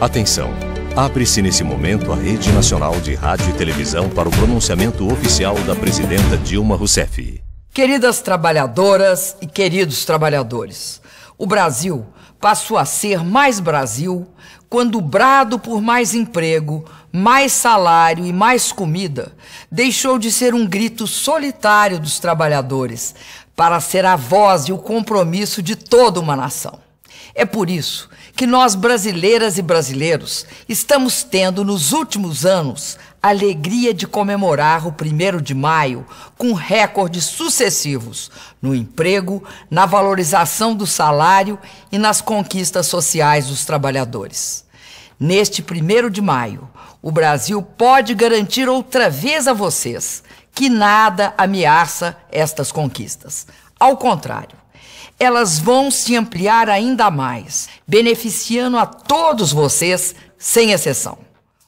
Atenção! Abre-se nesse momento a Rede Nacional de Rádio e Televisão para o pronunciamento oficial da presidenta Dilma Rousseff. Queridas trabalhadoras e queridos trabalhadores, o Brasil passou a ser mais Brasil quando o brado por mais emprego, mais salário e mais comida deixou de ser um grito solitário dos trabalhadores para ser a voz e o compromisso de toda uma nação. É por isso que nós, brasileiras e brasileiros, estamos tendo nos últimos anos a alegria de comemorar o 1º de maio com recordes sucessivos no emprego, na valorização do salário e nas conquistas sociais dos trabalhadores. Neste 1º de maio, o Brasil pode garantir outra vez a vocês que nada ameaça estas conquistas. Ao contrário, elas vão se ampliar ainda mais, beneficiando a todos vocês, sem exceção.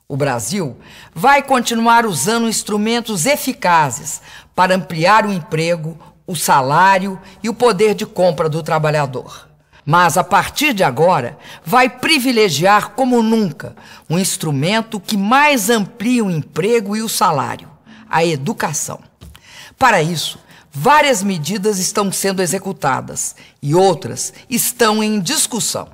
O Brasil vai continuar usando instrumentos eficazes para ampliar o emprego, o salário e o poder de compra do trabalhador. Mas, a partir de agora, vai privilegiar como nunca um instrumento que mais amplia o emprego e o salário, a educação. Para isso, várias medidas estão sendo executadas e outras estão em discussão.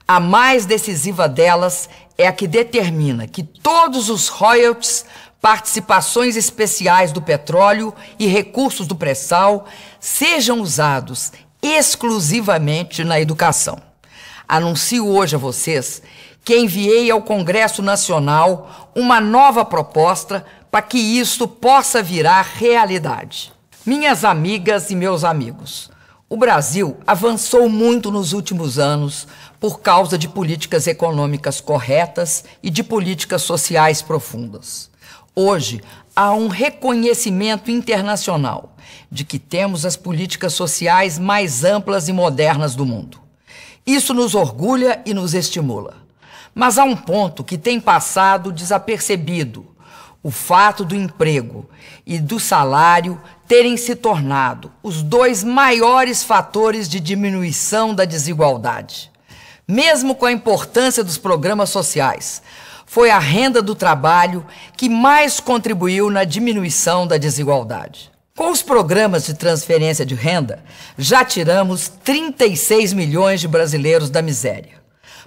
A mais decisiva delas é a que determina que todos os royalties, participações especiais do petróleo e recursos do pré-sal sejam usados exclusivamente na educação. Anuncio hoje a vocês que enviei ao Congresso Nacional uma nova proposta para que isto possa virar realidade. Minhas amigas e meus amigos, o Brasil avançou muito nos últimos anos por causa de políticas econômicas corretas e de políticas sociais profundas. Hoje, há um reconhecimento internacional de que temos as políticas sociais mais amplas e modernas do mundo. Isso nos orgulha e nos estimula. Mas há um ponto que tem passado desapercebido: o fato do emprego e do salário terem se tornado os 2 maiores fatores de diminuição da desigualdade. Mesmo com a importância dos programas sociais, foi a renda do trabalho que mais contribuiu na diminuição da desigualdade. Com os programas de transferência de renda, já tiramos 36 milhões de brasileiros da miséria.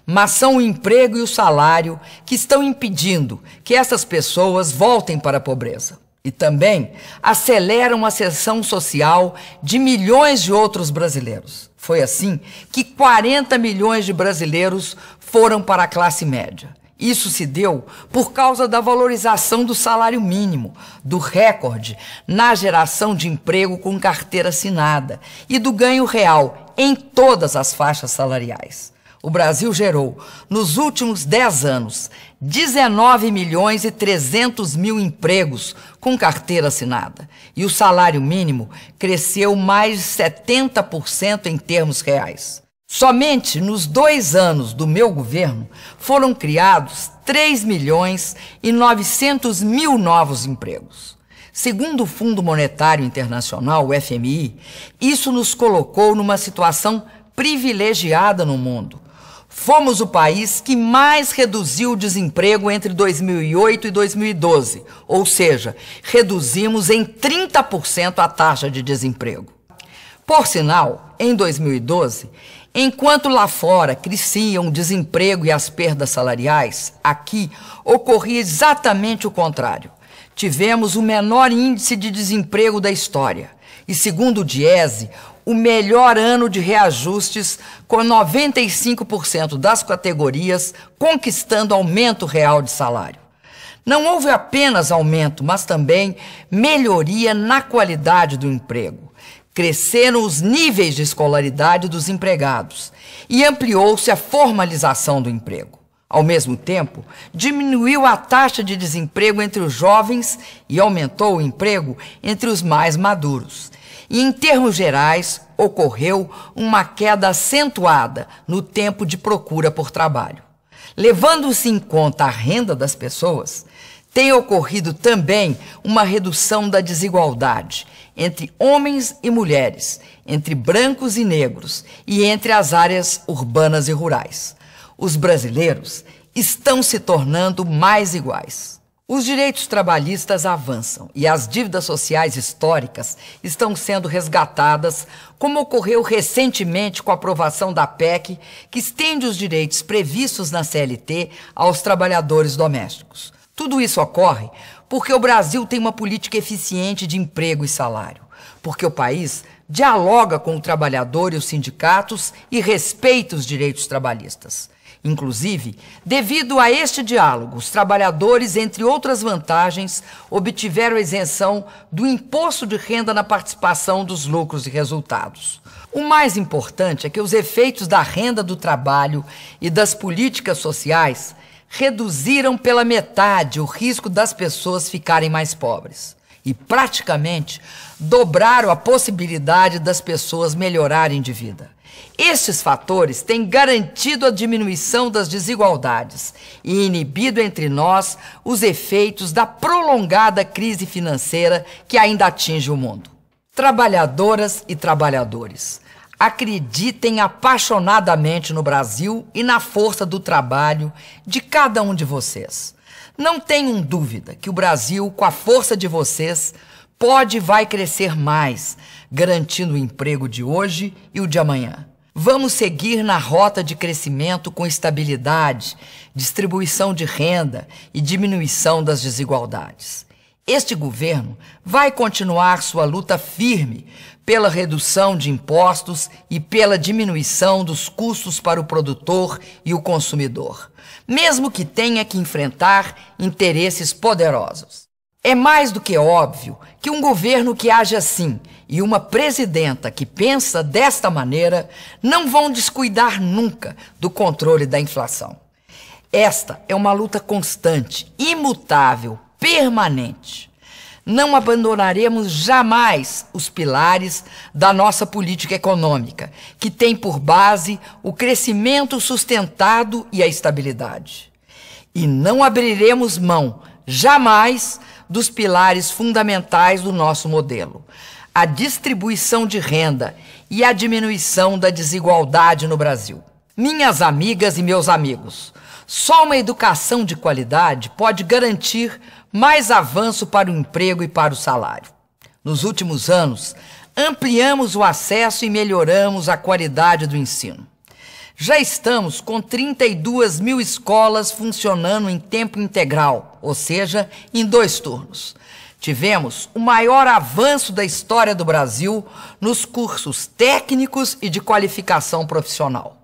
Mas são o emprego e o salário que estão impedindo que essas pessoas voltem para a pobreza. E também aceleram a ascensão social de milhões de outros brasileiros. Foi assim que 40 milhões de brasileiros foram para a classe média. Isso se deu por causa da valorização do salário mínimo, do recorde na geração de emprego com carteira assinada e do ganho real em todas as faixas salariais. O Brasil gerou, nos últimos 10 anos, 19 milhões e 300 mil empregos com carteira assinada. E o salário mínimo cresceu mais de 70% em termos reais. Somente nos 2 anos do meu governo foram criados 3 milhões e 900 mil novos empregos. Segundo o Fundo Monetário Internacional, o FMI, isso nos colocou numa situação privilegiada no mundo. Fomos o país que mais reduziu o desemprego entre 2008 e 2012, ou seja, reduzimos em 30% a taxa de desemprego. Por sinal, em 2012, enquanto lá fora cresciam o desemprego e as perdas salariais, aqui ocorria exatamente o contrário. Tivemos o menor índice de desemprego da história e, segundo o Diese, o melhor ano de reajustes, com 95% das categorias conquistando aumento real de salário. Não houve apenas aumento, mas também melhoria na qualidade do emprego. Cresceram os níveis de escolaridade dos empregados e ampliou-se a formalização do emprego. Ao mesmo tempo, diminuiu a taxa de desemprego entre os jovens e aumentou o emprego entre os mais maduros. E, em termos gerais, ocorreu uma queda acentuada no tempo de procura por trabalho. Levando-se em conta a renda das pessoas, tem ocorrido também uma redução da desigualdade entre homens e mulheres, entre brancos e negros e entre as áreas urbanas e rurais. Os brasileiros estão se tornando mais iguais. Os direitos trabalhistas avançam e as dívidas sociais históricas estão sendo resgatadas, como ocorreu recentemente com a aprovação da PEC, que estende os direitos previstos na CLT aos trabalhadores domésticos. Tudo isso ocorre porque o Brasil tem uma política eficiente de emprego e salário, porque o país dialoga com o trabalhador e os sindicatos e respeita os direitos trabalhistas. Inclusive, devido a este diálogo, os trabalhadores, entre outras vantagens, obtiveram isenção do imposto de renda na participação dos lucros e resultados. O mais importante é que os efeitos da renda do trabalho e das políticas sociais reduziram pela metade o risco das pessoas ficarem mais pobres e praticamente dobraram a possibilidade das pessoas melhorarem de vida. Estes fatores têm garantido a diminuição das desigualdades e inibido entre nós os efeitos da prolongada crise financeira que ainda atinge o mundo. Trabalhadoras e trabalhadores, acreditem apaixonadamente no Brasil e na força do trabalho de cada um de vocês. Não tenham dúvida que o Brasil, com a força de vocês, pode e vai crescer mais, garantindo o emprego de hoje e o de amanhã. Vamos seguir na rota de crescimento com estabilidade, distribuição de renda e diminuição das desigualdades. Este governo vai continuar sua luta firme pela redução de impostos e pela diminuição dos custos para o produtor e o consumidor, mesmo que tenha que enfrentar interesses poderosos. É mais do que óbvio que um governo que age assim e uma presidenta que pensa desta maneira não vão descuidar nunca do controle da inflação. Esta é uma luta constante, imutável, permanente. Não abandonaremos jamais os pilares da nossa política econômica, que tem por base o crescimento sustentado e a estabilidade. E não abriremos mão, jamais, dos pilares fundamentais do nosso modelo: a distribuição de renda e a diminuição da desigualdade no Brasil. Minhas amigas e meus amigos, só uma educação de qualidade pode garantir mais avanço para o emprego e para o salário. Nos últimos anos, ampliamos o acesso e melhoramos a qualidade do ensino. Já estamos com 32 mil escolas funcionando em tempo integral, ou seja, em 2 turnos. Tivemos o maior avanço da história do Brasil nos cursos técnicos e de qualificação profissional.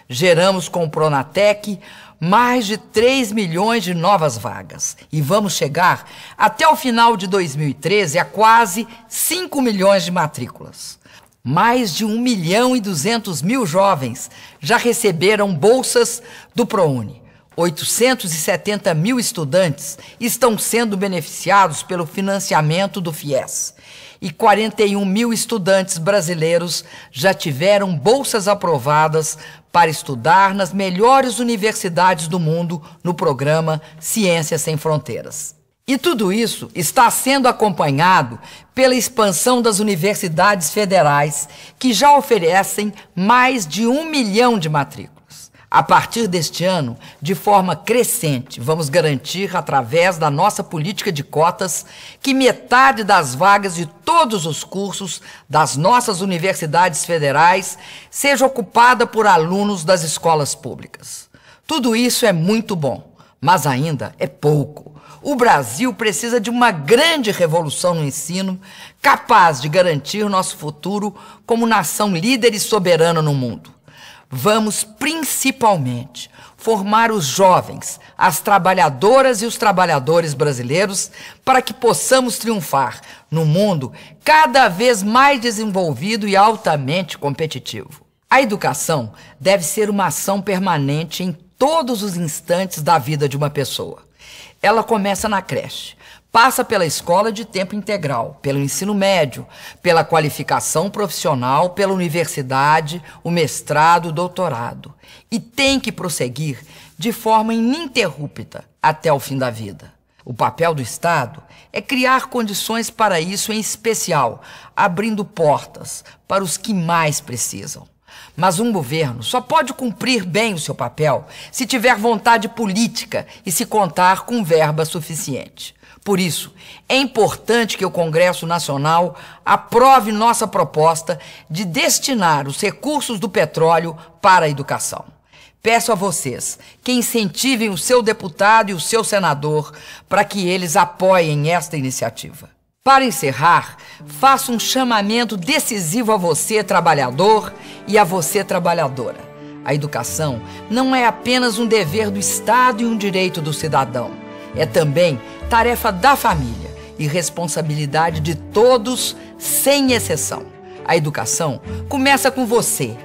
Geramos com o Pronatec mais de 3 milhões de novas vagas e vamos chegar até o final de 2013 a quase 5 milhões de matrículas. Mais de 1.200.000 jovens já receberam bolsas do ProUni. 870 mil estudantes estão sendo beneficiados pelo financiamento do FIES. E 41 mil estudantes brasileiros já tiveram bolsas aprovadas para estudar nas melhores universidades do mundo no programa Ciências Sem Fronteiras. E tudo isso está sendo acompanhado pela expansão das universidades federais, que já oferecem mais de 1 milhão de matrículas. A partir deste ano, de forma crescente, vamos garantir, através da nossa política de cotas, que metade das vagas de todos os cursos das nossas universidades federais seja ocupada por alunos das escolas públicas. Tudo isso é muito bom, mas ainda é pouco. O Brasil precisa de uma grande revolução no ensino, capaz de garantir nosso futuro como nação líder e soberana no mundo. Vamos, principalmente, formar os jovens, as trabalhadoras e os trabalhadores brasileiros para que possamos triunfar num mundo cada vez mais desenvolvido e altamente competitivo. A educação deve ser uma ação permanente em todos os instantes da vida de uma pessoa. Ela começa na creche, passa pela escola de tempo integral, pelo ensino médio, pela qualificação profissional, pela universidade, o mestrado, o doutorado. E tem que prosseguir de forma ininterrupta até o fim da vida. O papel do Estado é criar condições para isso, em especial, abrindo portas para os que mais precisam. Mas um governo só pode cumprir bem o seu papel se tiver vontade política e se contar com verba suficiente. Por isso, é importante que o Congresso Nacional aprove nossa proposta de destinar os recursos do petróleo para a educação. Peço a vocês que incentivem o seu deputado e o seu senador para que eles apoiem esta iniciativa. Para encerrar, faço um chamamento decisivo a você, trabalhador, e a você, trabalhadora. A educação não é apenas um dever do Estado e um direito do cidadão. É também tarefa da família e responsabilidade de todos, sem exceção. A educação começa com você.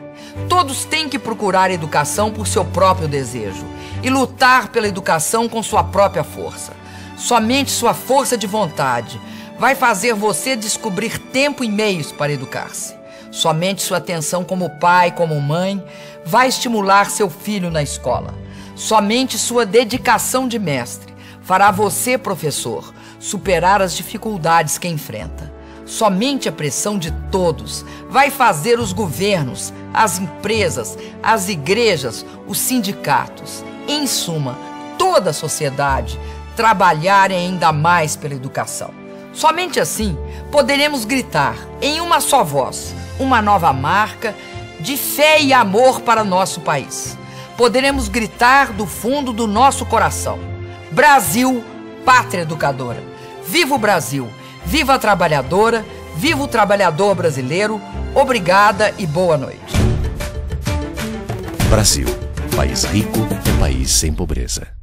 Todos têm que procurar educação por seu próprio desejo e lutar pela educação com sua própria força. Somente sua força de vontade vai fazer você descobrir tempo e meios para educar-se. Somente sua atenção como pai, como mãe, vai estimular seu filho na escola. Somente sua dedicação de mestre fará você, professor, superar as dificuldades que enfrenta. Somente a pressão de todos vai fazer os governos, as empresas, as igrejas, os sindicatos, em suma, toda a sociedade, trabalharem ainda mais pela educação. Somente assim poderemos gritar em uma só voz uma nova marca de fé e amor para nosso país. Poderemos gritar do fundo do nosso coração: Brasil, pátria educadora. Viva o Brasil, viva a trabalhadora, viva o trabalhador brasileiro. Obrigada e boa noite. Brasil, país rico e país sem pobreza.